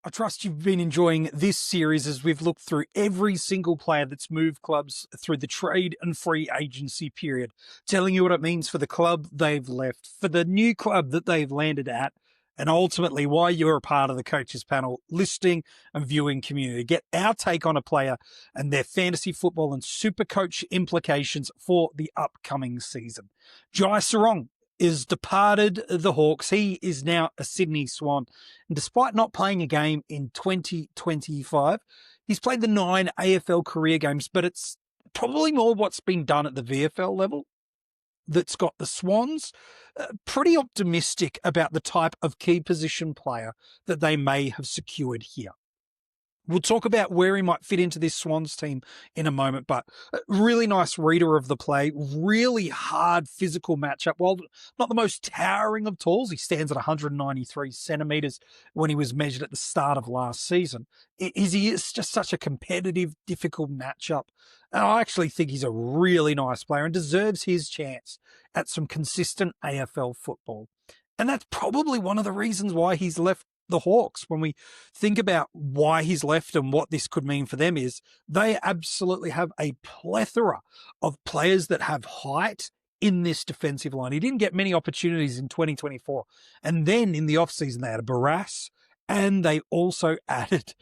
I trust you've been enjoying this series as we've looked through every single player that's moved clubs through the trade and free agency period, telling you what it means for the club they've left, for the new club that they've landed at, and ultimately why you're a part of the coaches panel listening and viewing community. Get our take on a player and their fantasy football and super coach implications for the upcoming season. Jai Serong is departed the Hawks. He is now a Sydney Swan. And despite not playing a game in 2025, he's played the 9 AFL career games, but it's probably more what's been done at the VFL level that's got the Swans pretty optimistic about the type of key position player that they may have secured here. We'll talk about where he might fit into this Swans team in a moment, but a really nice reader of the play, really hard physical matchup. While not the most towering of talls, he stands at 193 centimetres when he was measured at the start of last season. He is just such a competitive, difficult matchup. And I actually think he's a really nice player and deserves his chance at some consistent AFL football. And that's probably one of the reasons why he's left the Hawks. When we think about why he's left and what this could mean for them, is they absolutely have a plethora of players that have height in this defensive line. He didn't get many opportunities in 2024. And then in the offseason, they had a Barras and they also added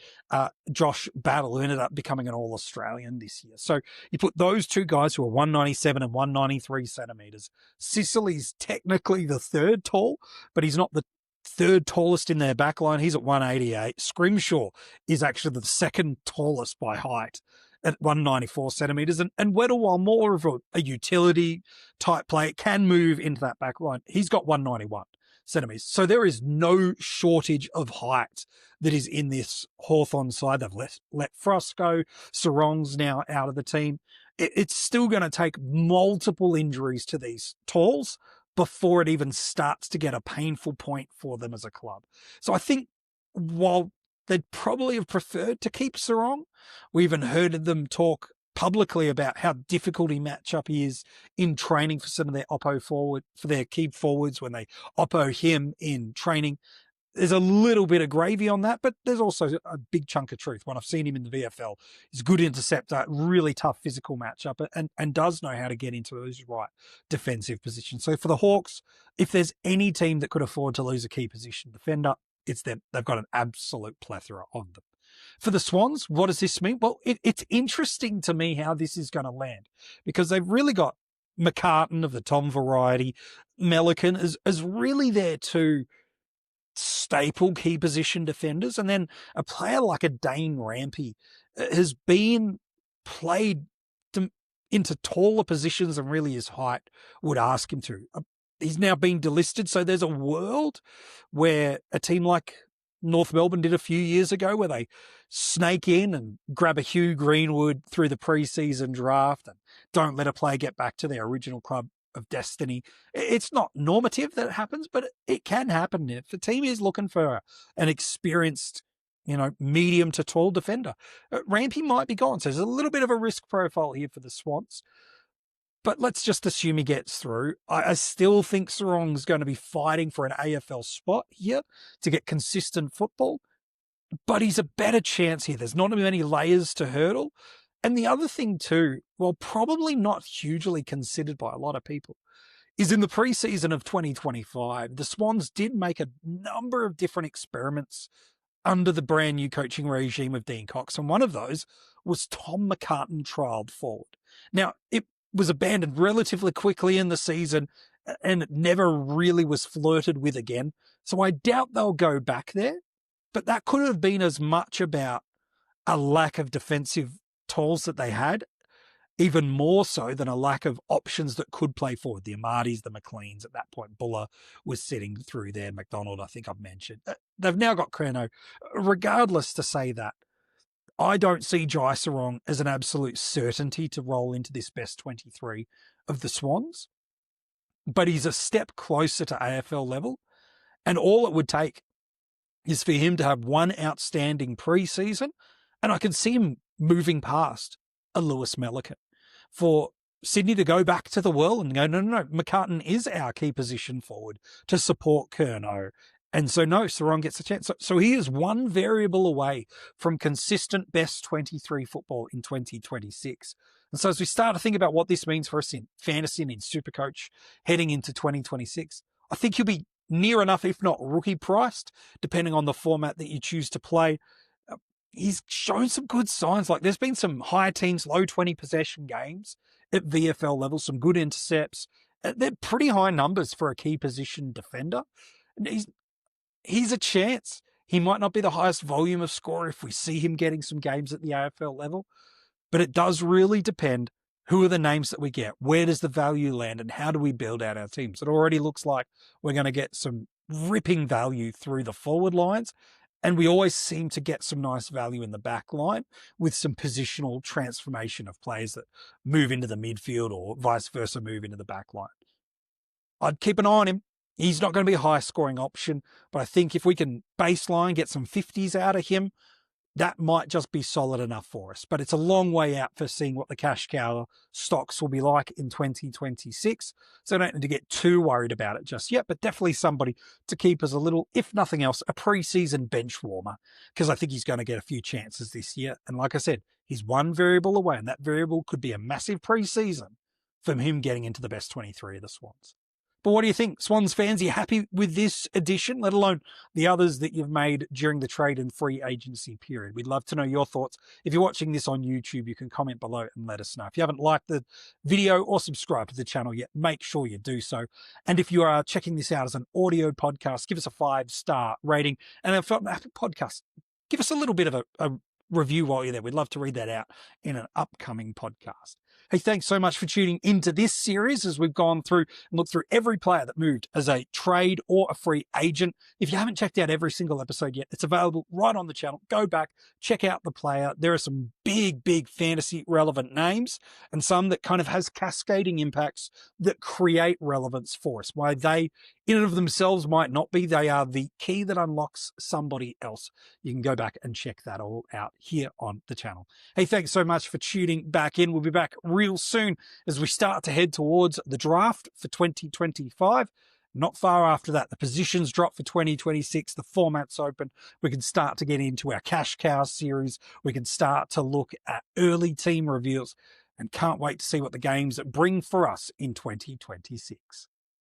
Josh Battle, who ended up becoming an All-Australian this year. So you put those two guys who are 197 and 193 centimetres. Sicily's technically the third tall, but he's not the third tallest in their backline. He's at 188. Scrimshaw is actually the second tallest by height at 194 centimetres. And Weddle, while more of a utility type player, can move into that backline. He's got 191 centimetres. So there is no shortage of height that is in this Hawthorn side. They've let Frost go. Sarong's now out of the team. It's still going to take multiple injuries to these talls before it even starts to get a painful point for them as a club. So I think while they'd probably have preferred to keep Serong, we even heard them talk publicly about how difficult he matchup he is in training for some of their for their key forwards when they oppo him in training. There's a little bit of gravy on that, but there's also a big chunk of truth. When I've seen him in the VFL, he's a good interceptor, really tough physical matchup, and does know how to get into those right defensive positions. So for the Hawks, if there's any team that could afford to lose a key position defender, it's them. They've got an absolute plethora of them. For the Swans, what does this mean? Well, it's interesting to me how this is going to land, because they've really got McCartan of the Tom variety. Melican is really there to staple key position defenders. And then a player like a Dane Rampy has been played into taller positions than really his height would ask him to. He's now been delisted. So there's a world where a team like North Melbourne did a few years ago, where they snake in and grab a Hugh Greenwood through the preseason draft and don't let a player get back to their original club of destiny. It's not normative that it happens, but it can happen. If the team is looking for an experienced, medium to tall defender, Rampy might be gone. So there's a little bit of a risk profile here for the Swans. But let's just assume he gets through. I still think Serong's going to be fighting for an AFL spot here to get consistent football, but he's a better chance here. There's not many layers to hurdle. And the other thing too, well, probably not hugely considered by a lot of people, is in the preseason of 2025, the Swans did make a number of different experiments under the brand new coaching regime of Dean Cox. And one of those was Tom McCartan trialled forward. Now, it was abandoned relatively quickly in the season and it never really was flirted with again. So I doubt they'll go back there, but that could have been as much about a lack of defensive talls that they had, even more so than a lack of options that could play forward. The Amartys, the McLeans, at that point, Buller was sitting through there. McDonald, I think I've mentioned. They've now got Curnow. Regardless, to say that, I don't see Jai Serong as an absolute certainty to roll into this best 23 of the Swans, but he's a step closer to AFL level, and all it would take is for him to have one outstanding preseason, and I can see him moving past a Lewis Melican, for Sydney to go back to the well and go, no, McCartan is our key position forward to support Curnow And so, no, Serong gets a chance. So he is one variable away from consistent best 23 football in 2026. And so as we start to think about what this means for us in fantasy and in Supercoach heading into 2026, I think he'll be near enough, if not rookie priced, depending on the format that you choose to play. He's shown some good signs. Like there's been some high teams, low 20 possession games at VFL level, some good intercepts. They're pretty high numbers for a key position defender. And he's a chance. He might not be the highest volume of scorer if we see him getting some games at the AFL level, but it does really depend who are the names that we get, where does the value land, and how do we build out our teams. It already looks like we're going to get some ripping value through the forward lines, and we always seem to get some nice value in the back line with some positional transformation of players that move into the midfield or vice versa move into the back line. I'd keep an eye on him. He's not going to be a high scoring option, but I think if we can baseline, get some 50s out of him, that might just be solid enough for us. But it's a long way out for seeing what the cash cow stocks will be like in 2026. So I don't need to get too worried about it just yet, but definitely somebody to keep as a little, if nothing else, a preseason bench warmer, because I think he's going to get a few chances this year. And like I said, he's one variable away, and that variable could be a massive preseason from him getting into the best 23 of the Swans. But what do you think, Swans fans? Are you happy with this addition, let alone the others that you've made during the trade and free agency period? We'd love to know your thoughts. If you're watching this on YouTube, you can comment below and let us know. If you haven't liked the video or subscribed to the channel yet, make sure you do so. And if you are checking this out as an audio podcast, give us a 5-star rating. And if on Apple Podcasts, give us a little bit of a review while you're there. We'd love to read that out in an upcoming podcast. Hey, thanks so much for tuning into this series as we've gone through and looked through every player that moved as a trade or a free agent. If you haven't checked out every single episode yet, it's available right on the channel. Go back, check out the player. There are some big fantasy relevant names and some that kind of has cascading impacts that create relevance for us. Why they in and of themselves might not be, they are the key that unlocks somebody else. You can go back and check that all out here on the channel. Hey, thanks so much for tuning back in. We'll be back real soon as we start to head towards the draft for 2025. Not far after that, the positions drop for 2026, the format's open. We can start to get into our cash cow series. We can start to look at early team reveals and can't wait to see what the games bring for us in 2026.